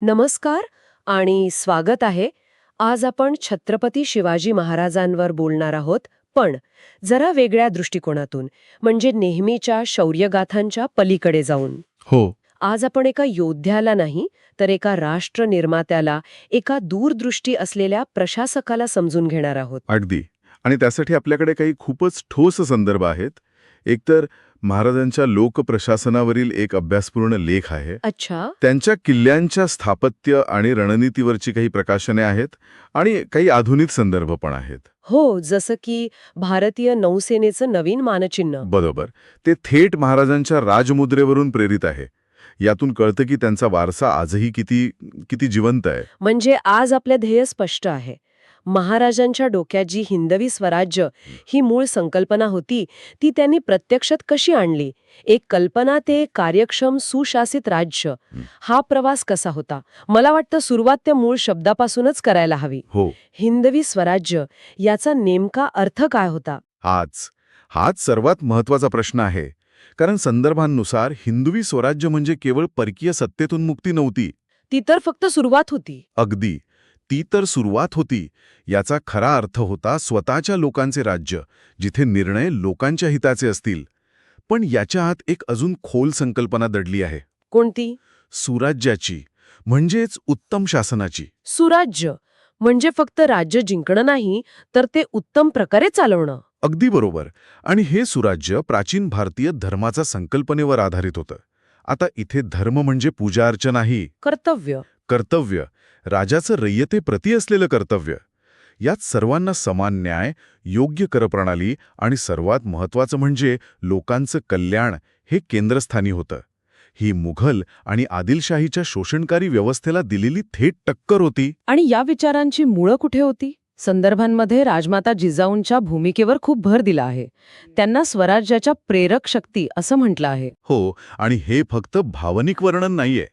नमस्कार आणि स्वागत आहे. आज आपण छत्रपती शिवाजी महाराजांवर बोलणार आहोत, पण जरा वेगळ्या दृष्टिकोनातून, म्हणजे नेहमीच्या शौर्यगाथांच्या पलीकडे जाऊन. हो. आज आपण एका योद्ध्याला नाही, तर एका राष्ट्र निर्मात्याला, एका दूरदृष्टी असलेल्या प्रशासकाला समजून घेणार आहोत. अगदी. आणि त्यासाठी आपल्याकडे काही खूपच ठोस संदर्भ आहेत. एकतर महाराजांच्या लोकप्रशासनावरील एक अभ्यासपूर्ण लेख आहे. अच्छा. त्यांच्या किल्ल्यांच्या स्थापत्य आणि रणनीतीवरची काही प्रकाशने आहेत आणि काही आधुनिक संदर्भ पण आहेत. हो, जसं की भारतीय नौसेनेचं नवीन मानचिन्ह. बरोबर. ते थेट महाराजांच्या राजमुद्रेवरून प्रेरित आहे. यातून कळतं की त्यांचा वारसा आजही किती किती जिवंत आहे. म्हणजे आज आपल्या ध्येय स्पष्ट आहे. महाराजांच्या डोक्यात जी हिंदवी स्वराज्य ही मूळ संकल्पना होती, ती त्यांनी प्रत्यक्षात कशी आणली? एक कल्पना ते कार्यक्षम सुशासित राज्य, हा प्रवास कसा होता? मला वाटतं सुरुवात त्या मूळ शब्दापासूनच करायला हवी. हो. हिंदवी स्वराज्य याचा नेमका अर्थ काय होता? हाच सर्वात महत्वाचा प्रश्न आहे. कारण संदर्भांनुसार हिंदवी स्वराज्य म्हणजे केवळ परकीय सत्तेतून मुक्ती नव्हती. ती तर फक्त सुरुवात होती. अगदी. ती तर सुरुवात होती. याचा खरा अर्थ होता स्वतःच्या लोकांचे राज्य, जिथे निर्णय लोकांच्या हिताचे असतील. पण याच्या आत एक अजून खोल संकल्पना दडली आहे. कोणती? सुराज्याची, म्हणजेच उत्तम शासनाची. सुराज्य म्हणजे फक्त राज्य जिंकणं नाही, तर ते उत्तम प्रकारे चालवणं. अगदी बरोबर. आणि हे सुराज्य प्राचीन भारतीय धर्माचा संकल्पनेवर आधारित होतं. आता इथे धर्म म्हणजे पूजा अर्चा नाही, कर्तव्य. कर्तव्य, राजाचं रय्यतेप्रती असलेलं कर्तव्य. यात सर्वांना समान न्याय, योग्य करप्रणाली आणि सर्वात महत्त्वाचं म्हणजे लोकांचं कल्याण हे केंद्रस्थानी होतं. ही मुघल आणि आदिलशाहीच्या शोषणकारी व्यवस्थेला दिलेली थेट टक्कर होती. आणि या विचारांची मुळं कुठे होती? संदर्भांमध्ये राजमाता जिजाऊंच्या भूमिकेवर खूप भर दिला आहे. त्यांना स्वराज्याच्या प्रेरक शक्ती असं म्हटलं आहे. हो, आणि हे फक्त भावनिक वर्णन नाहीये.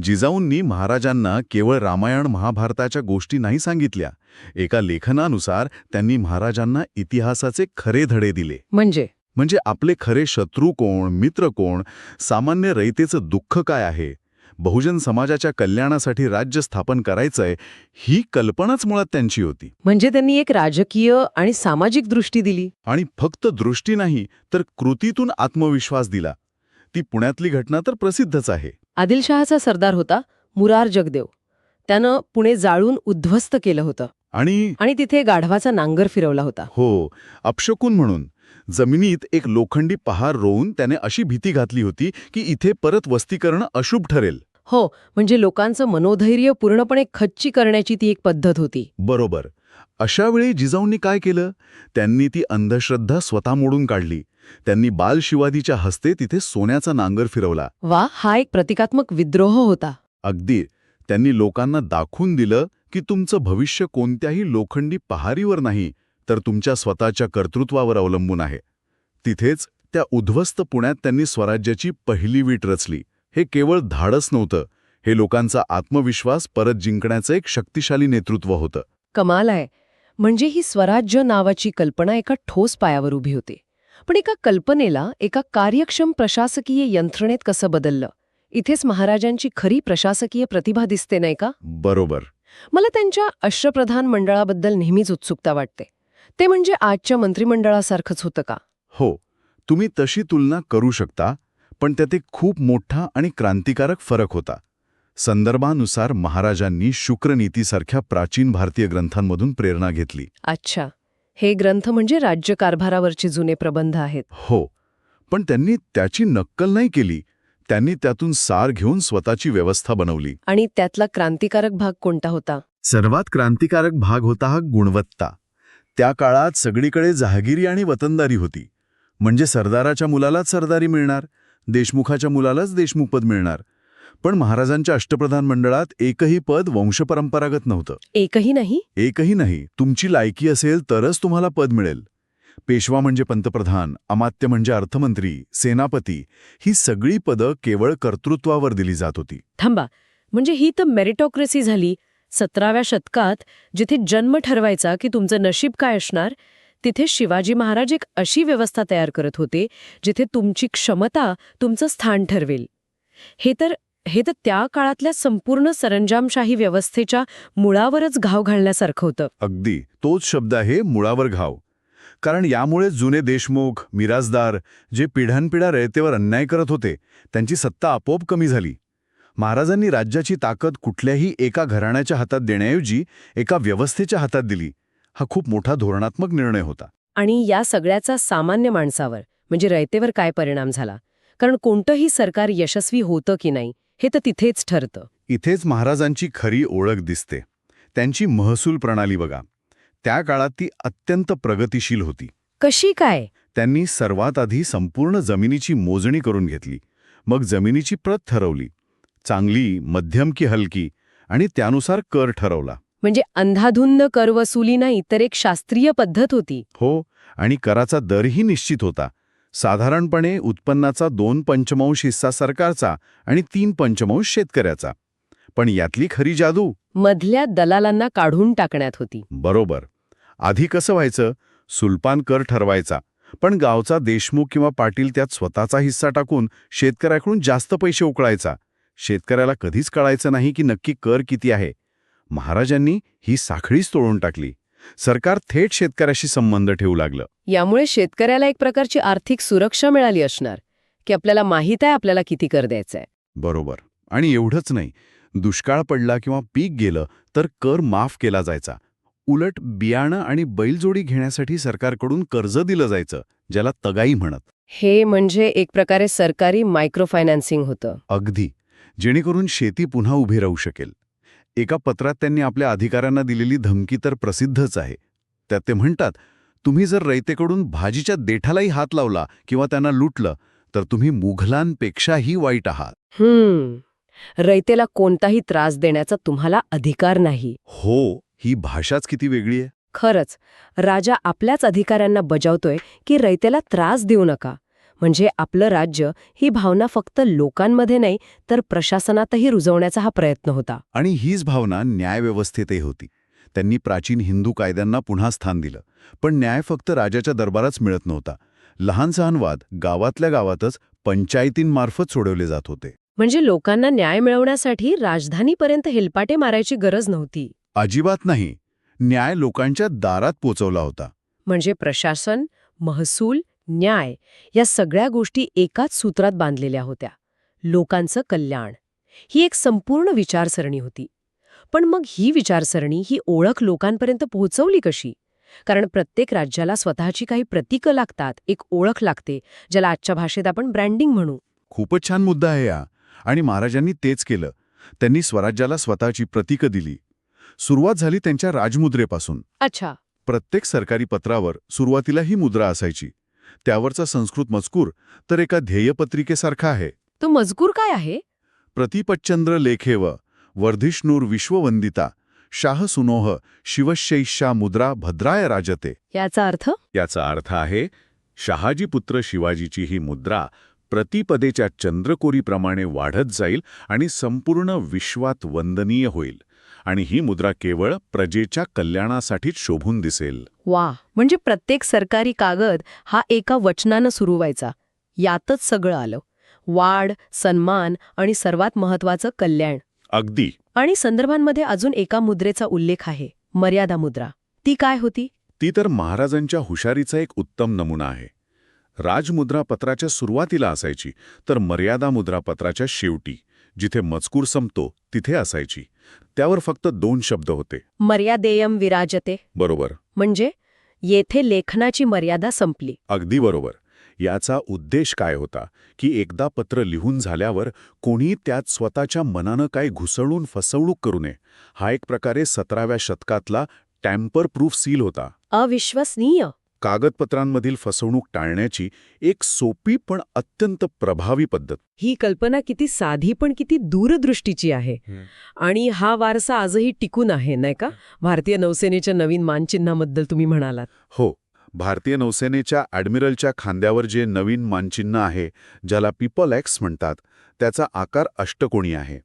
जिजाऊंनी महाराजांना केवळ रामायण महाभारताच्या गोष्टी नाही सांगितल्या. एका लेखनानुसार त्यांनी महाराजांना इतिहासाचे खरे धडे दिले. म्हणजे आपले खरे शत्रू कोण, मित्र कोण, सामान्य रयतेचं दुःख काय आहे, बहुजन समाजाच्या कल्याणासाठी राज्य स्थापन करायचंय, ही कल्पनाच मुळात त्यांची होती. म्हणजे त्यांनी एक राजकीय आणि सामाजिक दृष्टी दिली. आणि फक्त दृष्टी नाही, तर कृतीतून आत्मविश्वास दिला. ती पुण्यातली घटना तर प्रसिद्धच आहे. आदिलशहाचा सरदार होता मुरार जगदेव. त्यानं पुणे जाळून उद्ध्वस्त केलं होतं आणि तिथे गाढवाचा नांगर फिरवला होता. हो, अपशकुन म्हणून जमिनीत एक लोखंडी पहार रोवून त्याने अशी भीती घातली होती की इथे परत वस्ती करणं अशुभ ठरेल. हो, म्हणजे लोकांचं मनोधैर्य पूर्णपणे खच्ची करण्याची ती एक पद्धत होती. बरोबर. अशा वेळी जिजाऊंनी काय केलं? त्यांनी ती अंधश्रद्धा स्वतः मोडून काढली. त्यांनी बाल शिवाजीच्या हस्ते तिथे सोन्याचा नांगर फिरवला. वा, हा एक प्रतिकात्मक विद्रोह होता. अगदी. त्यांनी लोकांना दाखवून दिलं की तुमचं भविष्य कोणत्याही लोखंडी पहारीवर नाही, तर तुमच्या स्वतःच्या कर्तृत्वावर अवलंबून आहे. तिथेच त्या उद्ध्वस्त पुण्यात त्यांनी स्वराज्याची पहिली वीट रचली. हे केवळ धाडस नव्हतं, हे लोकांचा आत्मविश्वास परत जिंकण्याचं एक शक्तिशाली नेतृत्व होतं. कमाल आहे. म्हणजे ही स्वराज्य नावाची कल्पना एका ठोस पायावर उभी होती. पण एका कल्पनेला एका कार्यक्षम प्रशासकीय यंत्रणेत कसं बदललं? इथेच महाराजांची खरी प्रशासकीय प्रतिभा दिसते, नाही का? बरोबर. मला त्यांच्या अश्वप्रधान मंडळाबद्दल नेहमीच उत्सुकता वाटते. ते म्हणजे आजच्या मंत्रिमंडळासारखंच होतं का? हो, तुम्ही तशी तुलना करू शकता, पण त्यात एक खूप मोठा आणि क्रांतिकारक फरक होता. संदर्भानुसार महाराजांनी शुक्रनीतीसारख्या प्राचीन भारतीय ग्रंथांमधून प्रेरणा घेतली. अच्छा, हे ग्रंथ म्हणजे राज्यकारभारावरचे जुने प्रबंध आहेत. हो, पण त्यांनी त्याची नक्कल नाही केली. त्यांनी त्यातून सार घेऊन स्वतःची व्यवस्था बनवली. आणि त्यातला क्रांतिकारक भाग कोणता होता? सर्वात क्रांतिकारक भाग होता हा गुणवत्ता. त्या काळात सगळीकडे जहागिरी आणि वतनदारी होती. म्हणजे सरदाराच्या मुलालाच सरदारी मिळणार, देशमुखाच्या मुलालाच देशमुखपद मिळणार. पण महाराजांच्या अष्टप्रधान मंडळात एकही पद वंशपरंपरागत नव्हतं. एकही नाही? एकही नाही. तुमची लायकी असेल तरच तुम्हाला पद मिळेल. पेशवा म्हणजे पंतप्रधान, अमात्य म्हणजे अर्थमंत्री, सेनापती, ही सगळी पदं केवळ कर्तृत्वावर दिली जात होती. थांबा, म्हणजे ही तर मेरिटोक्रेसी झाली. 17व्या शतकात जिथे जन्म ठरवायचा की तुमचं नशीब काय असणार, तिथे शिवाजी महाराज एक अशी व्यवस्था तयार करत होते जिथे तुमची क्षमता तुमचं स्थान ठरवेल. हे तर त्या काळातल्या संपूर्ण सरंजामशाही व्यवस्थेच्या मुळावरच घाव घालण्यासारखं होतं. अगदी तोच शब्द आहे, मुळावर घाव. कारण यामुळे जुने देशमुख, मिरासदार जे पिढ्यानपिढ्या रयतेवर अन्याय करत होते, त्यांची सत्ता आपोआप कमी झाली. महाराजांनी राज्याची ताकद कुठल्याही एका घराण्याच्या हातात देण्याऐवजी एका व्यवस्थेच्या हातात दिली. हा खूप मोठा धोरणात्मक निर्णय होता. आणि या सगळ्याचा सामान्य माणसावर म्हणजे रयतेवर काय परिणाम झाला? कारण कोणतंही सरकार यशस्वी होतं की नाही हे तर तिथेच ठरतं. इथेच महाराजांची खरी ओळख दिसते. त्यांची महसूल प्रणाली बघा. त्या काळात ती अत्यंत प्रगतिशील होती. कशी काय? त्यांनी सर्वात आधी संपूर्ण जमिनीची मोजणी करून घेतली. मग जमिनीची प्रत ठरवली. चांगली, मध्यम की हलकी, आणि त्यानुसार कर ठरवला. म्हणजे अंधाधुंद करवसुली नाही तर एक शास्त्रीय पद्धत होती. हो, आणि कराचा दरही निश्चित होता. साधारणपणे उत्पन्नाचा 2/5 हिस्सा सरकारचा आणि 3/5 शेतकऱ्याचा. पण यातली खरी जादू मधल्या दलालांना काढून टाकण्यात होती. बरोबर. आधी कसं व्हायचं? सुलपान कर ठरवायचा, पण गावचा देशमुख किंवा पाटील त्यात स्वतःचा हिस्सा टाकून शेतकऱ्याकडून जास्त पैसे उकळायचा. शेतकऱ्याला कधीच कळायचं नाही की नक्की कर किती आहे. महाराजांनी ही साखळीच तोडून टाकली. सरकार थेट शेतकऱ्याशी संबंध ठेवू लागलं. यामुळे शेतकऱ्याला एक प्रकारची आर्थिक सुरक्षा मिळाली असणार की आपल्याला माहीत आहे आपल्याला किती कर द्यायचा आहे. बरोबर. आणि एवढंच नाही, दुष्काळ पडला किंवा पीक गेलं तर कर माफ केला जायचा. उलट बियाणं आणि बैलजोडी घेण्यासाठी सरकारकडून कर्ज दिलं जायचं, ज्याला तगाई म्हणत. हे म्हणजे एक प्रकारे सरकारी मायक्रो फायनान्सिंग होतं. अगदी, जेणेकरून शेती पुन्हा उभी राहू शकेल. एका पत्रात त्यांनी आपल्या अधिकाऱ्यांना दिलेली धमकी तर प्रसिद्धच आहे. त्यात ते म्हणतात, तुम्ही जर रयतेकडून भाजीच्या देठालाही हात लावला किंवा त्यांना लुटलं तर तुम्ही मुघलांपेक्षाही वाईट आहात. रयतेला कोणताही त्रास देण्याचा तुम्हाला अधिकार नाही. हो, ही भाषाच किती वेगळी आहे. खरंच, राजा आपल्याच अधिकाऱ्यांना बजावतोय की रयतेला त्रास देऊ नका. म्हणजे आपलं राज्य ही भावना फक्त लोकांमध्ये नाही तर प्रशासनातही रुजवण्याचा हा प्रयत्न होता. आणि हीच भावना न्यायव्यवस्थेतही होती. त्यांनी प्राचीन हिंदू कायद्यांना पुन्हा स्थान दिलं. पण न्याय फक्त राजाच्या दरबाराच मिळत नव्हता. लहान सहान वाद गावातल्या गावातच पंचायतींमार्फत सोडवले जात होते. म्हणजे लोकांना न्याय मिळवण्यासाठी राजधानीपर्यंत हेलपाटे मारायची गरज नव्हती. अजिबात नाही. न्याय लोकांच्या दारात पोचवला होता. म्हणजे प्रशासन, महसूल, न्याय या सगळ्या गोष्टी एकाच सूत्रात बांधलेल्या होत्या. लोकांचं कल्याण ही एक संपूर्ण विचारसरणी होती. पण मग ही विचारसरणी, ही ओळख लोकांपर्यंत पोहोचवली कशी? कारण प्रत्येक राज्याला स्वतःची काही प्रतीकं लागतात, एक ओळख लागते, ज्याला आजच्या भाषेत आपण ब्रँडिंग म्हणू. खूपच छान मुद्दा आहे हा. आणि महाराजांनी तेच केलं. त्यांनी स्वराज्याला स्वतःची प्रतीकं दिली. सुरुवात झाली त्यांच्या राजमुद्रेपासून. अच्छा. प्रत्येक सरकारी पत्रावर सुरुवातीला ही मुद्रा असायची. त्यावरचा संस्कृत मजकूर तर एका ध्येयपत्रिकेसारखा आहे. तो मजकूर काय आहे? प्रतिपच्चंद्र लेखेव वर्धिष्णूर विश्ववंदिता शाह सुनोह शिवशैषा मुद्रा भद्राय राजते. याचा अर्थ? याचा अर्थ आहे, शहाजीपुत्र शिवाजीची ही मुद्रा प्रतिपदेच्या चंद्रकोरीप्रमाणे वाढत जाईल आणि संपूर्ण विश्वात वंदनीय होईल. आणि ही मुद्रा केवळ प्रजेच्या कल्याणासाठीच शोभून दिसेल. वा, म्हणजे प्रत्येक सरकारी कागद हा एका वचनानं सुरू व्हायचा. यातच सगळं आलं. वाढ, सन्मान आणि सर्वात महत्वाचं कल्याण. अगदी. आणि संदर्भांमध्ये अजून एका मुद्रेचा उल्लेख आहे, मर्यादा मुद्रा. ती काय होती? ती तर महाराजांच्या हुशारीचा एक उत्तम नमुना आहे. राजमुद्रा पत्राच्या सुरुवातीला असायची, तर मर्यादा मुद्रा पत्राच्या शेवटी, जिथे मजकूर संपतो तिथे असायची. त्यावर फक्त 2 शब्द होते. मर्यादेयम विराजते. बरोबर. म्हणजे येथे लेखनाची मर्यादा संपली. अगदी बरोबर. याचा उद्देश काय होता की एकदा पत्र लिहून झाल्यावर कोणी त्यात स्वतःच्या मनानं काही घुसळून फसवणूक करू नये. हा एक प्रकारे 17व्या शतकातला टॅम्पर प्रूफ सील होता. अविश्वसनीय. कागदपत्रांमधील फसवणूक टाळण्याची एक सोपी पण अत्यंत प्रभावी पद्धत. ही कल्पना किती साधी पण किती दूरदृष्टीची आहे. आणि हा वारसा आजही टिकून आहे, नाही का? भारतीय नौसेनेच्या नवीन मानचिन्हाबद्दल तुम्ही म्हणालात. हो, भारतीय नौसेनेच्या ॲडमिरलच्या खांद्यावर जे नवीन मानचिन्ह आहे, ज्याला पीपल एक्स म्हणतात, त्याचा आकार अष्टकोनी आहे.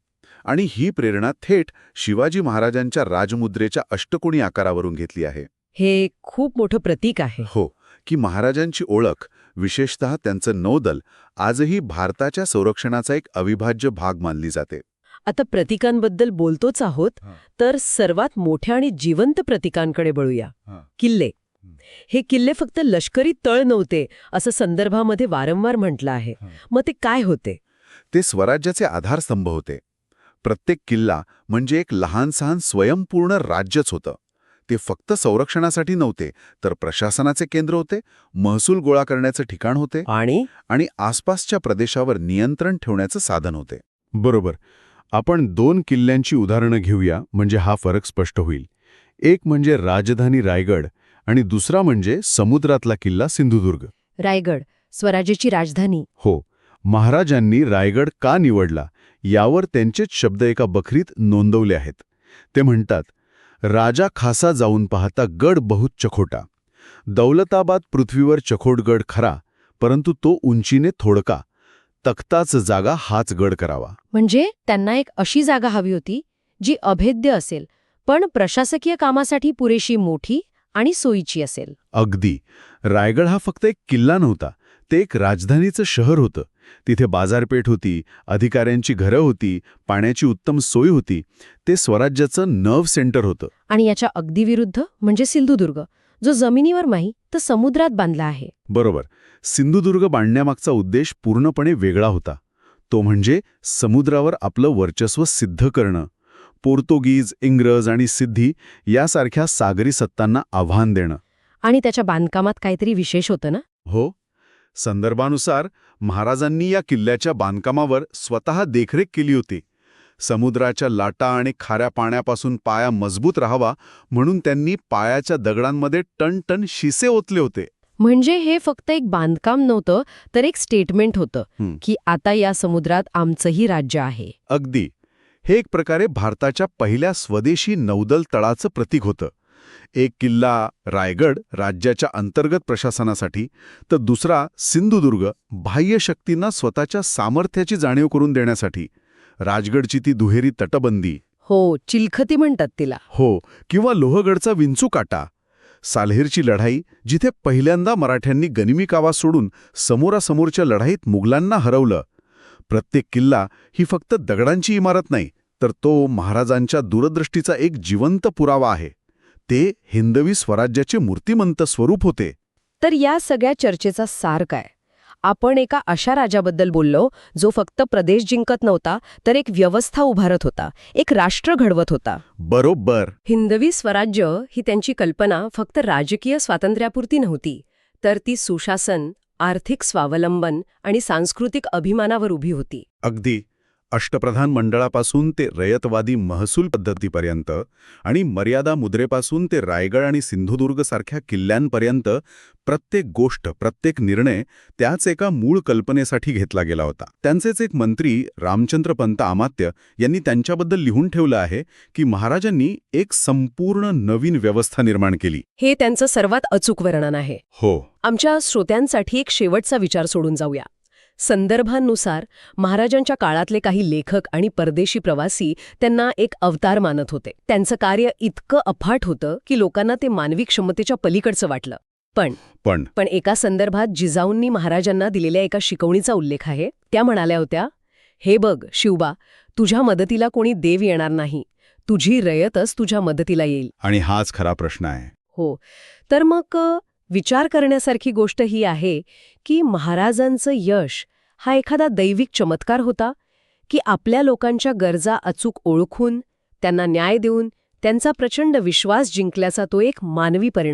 आणि ही प्रेरणा थेट शिवाजी महाराजांच्या राजमुद्रेच्या अष्टकोनी आकारावरून घेतली आहे. हे खूप मोठं प्रतीक आहे. हो, की महाराजांची ओळख विशेषतः त्यांचं नौदल आजही भारताच्या संरक्षणाचा एक अविभाज्य भाग मानली जाते. आता प्रतीकांबद्दल बोलतोच आहोत, तर सर्वात मोठ्या आणि जिवंत प्रतीकांकडे वळूया. किल्ले. हे किल्ले फक्त लष्करी तळ नव्हते असं संदर्भामध्ये वारंवार म्हटलं आहे. मग ते काय होते? ते स्वराज्याचे आधारस्तंभ होते. प्रत्येक किल्ला म्हणजे एक लहान-सहान स्वयंपूर्ण राज्यच होतं. ते फक्त संरक्षणासाठी नव्हते, तर प्रशासनाचे केंद्र होते, महसूल गोळा करण्याचं ठिकाण होते आणि आसपासच्या प्रदेशावर नियंत्रण ठेवण्याचं साधन होते. बरोबर. आपण 2 किल्ल्यांची उदाहरणं घेऊया म्हणजे हा फरक स्पष्ट होईल. एक म्हणजे राजधानी रायगड आणि दुसरा म्हणजे समुद्रातला किल्ला सिंधुदुर्ग. रायगड, स्वराज्याची राजधानी. हो. महाराजांनी रायगड का निवडला यावर त्यांचेच शब्द एका बखरीत नोंदवले आहेत. ते म्हणतात, राजा खासा जाऊन पाहता गड बहुत चखोटा. दौलताबाद पृथ्वीवर चखोट गड खरा, परंतु तो उंचीने थोडका. तख्ताच जागा हाच गड करावा. म्हणजे त्यांना एक अशी जागा हवी होती जी अभेद्य असेल, पण प्रशासकीय कामासाठी पुरेशी मोठी आणि सोयीची असेल. अगदी. रायगड हा फक्त एक किल्ला नव्हता, ते एक राजधानीचं शहर होतं. तिथे बाजारपेठ होती, अधिकाऱ्यांची घरं होती, पाण्याची उत्तम सोय होती. ते स्वराज्याचं नर्व सेंटर होतं. आणि याच्या अगदी विरुद्ध म्हणजे सिंधुदुर्ग, जो जमिनीवर नाही तर समुद्रात बांधला आहे. बरोबर. सिंधुदुर्ग बांधण्यामागचा उद्देश पूर्णपणे वेगळा होता. तो म्हणजे समुद्रावर आपलं वर्चस्व सिद्ध करणं. पोर्तुगीज, इंग्रज आणि सिद्धी यासारख्या सागरी सत्तांना आव्हान देणं. आणि त्याच्या बांधकामात काहीतरी विशेष होतं ना? हो. संदर्भानुसार महाराजांनी या किल्ल्याच्या बांधकामावर स्वतः देखरेख केली होती. समुद्राच्या लाटा आणि खाऱ्या पाण्यापासून पाया मजबूत राहावा म्हणून त्यांनी पायाच्या दगडांमध्ये टन शिसे ओतले होते. म्हणजे हे फक्त एक बांधकाम नव्हतं, तर एक स्टेटमेंट होतं की आता या समुद्रात आमचंही राज्य आहे. अगदी. हे एक प्रकारे भारताच्या पहिल्या स्वदेशी नौदल तळाचं प्रतीक होतं. एक किल्ला रायगड राज्याच्या अंतर्गत प्रशासनासाठी, तर दुसरा सिंधुदुर्ग बाह्य शक्तींना स्वतःच्या सामर्थ्याची जाणीव करून देण्यासाठी. राजगडची ती दुहेरी तटबंदी. हो, चिलखती म्हणतात तिला. हो, किंवा लोहगडचा विंचू काटा. साल्हेरची लढाई, जिथे पहिल्यांदा मराठ्यांनी गनिमी कावा सोडून समोरासमोरच्या लढाईत मुघलांना हरवलं. प्रत्येक किल्ला ही फक्त दगडांची इमारत नाही, तर तो महाराजांच्या दूरदृष्टीचा एक जिवंत पुरावा आहे. ते हिंदवी स्वराज्याचे मूर्तिमंत स्वरूप होते. तर या सगळ्या चर्चेचा सार काय? आपण एका अशा राजाबद्दल बोललो जो फक्त प्रदेश जिंकत नव्हता, तर एक व्यवस्था उभारत होता, एक राष्ट्र घडवत होता. बरोबर. हिंदवी स्वराज्य ही त्यांची कल्पना फक्त राजकीय स्वातंत्र्यापुरती नव्हती, तर ती सुशासन, आर्थिक स्वावलंबन आणि सांस्कृतिक अभिमानावर उभी होती. अगदी. अष्टप्रधान मंडळापासून ते रयतवादी महसूल पद्धतीपर्यंत आणि मर्यादा मुद्रेपासून ते रायगड आणि सिंधुदुर्ग सारख्या किल्ल्यांपर्यंत प्रत्येक गोष्ट, प्रत्येक निर्णय त्याच एका मूळ कल्पनेसाठी घेतला गेला होता. त्यांचेच एक मंत्री रामचंद्र पंत अमात्य यांनी त्यांच्याबद्दल लिहून ठेवलं आहे की महाराजांनी एक संपूर्ण नवीन व्यवस्था निर्माण केली. हे त्यांचं सर्वात अचूक वर्णन आहे. हो. आमच्या श्रोत्यांसाठी एक शेवटचा विचार सोडून जाऊया. संदर्भांनुसार महाराजांच्या काळातले काही लेखक आणि परदेशी प्रवासी त्यांना एक अवतार मानत होते. त्यांचं कार्य इतकं अफाट होतं की लोकांना ते मानवी क्षमतेच्या पलीकडचं वाटलं. पण एका संदर्भात जिजाऊंनी महाराजांना दिलेल्या एका शिकवणीचा उल्लेख आहे. त्या म्हणाल्या होत्या, हे बघ शिवबा, तुझ्या मदतीला कोणी देव येणार नाही, तुझी रयतच तुझ्या मदतीला येईल. आणि हाच खरा प्रश्न आहे. हो. तर मग विचार करण्यासारखी गोष्ट ही आहे की महाराजांचं यश हा एखादा दैविक चमत्कार होता की आपल्या लोकांच्या गरजा अचूक ओळखून, त्यांना न्याय देऊन त्यांचा प्रचंड विश्वास जिंकल्याचा तो एक मानवी परिणाम.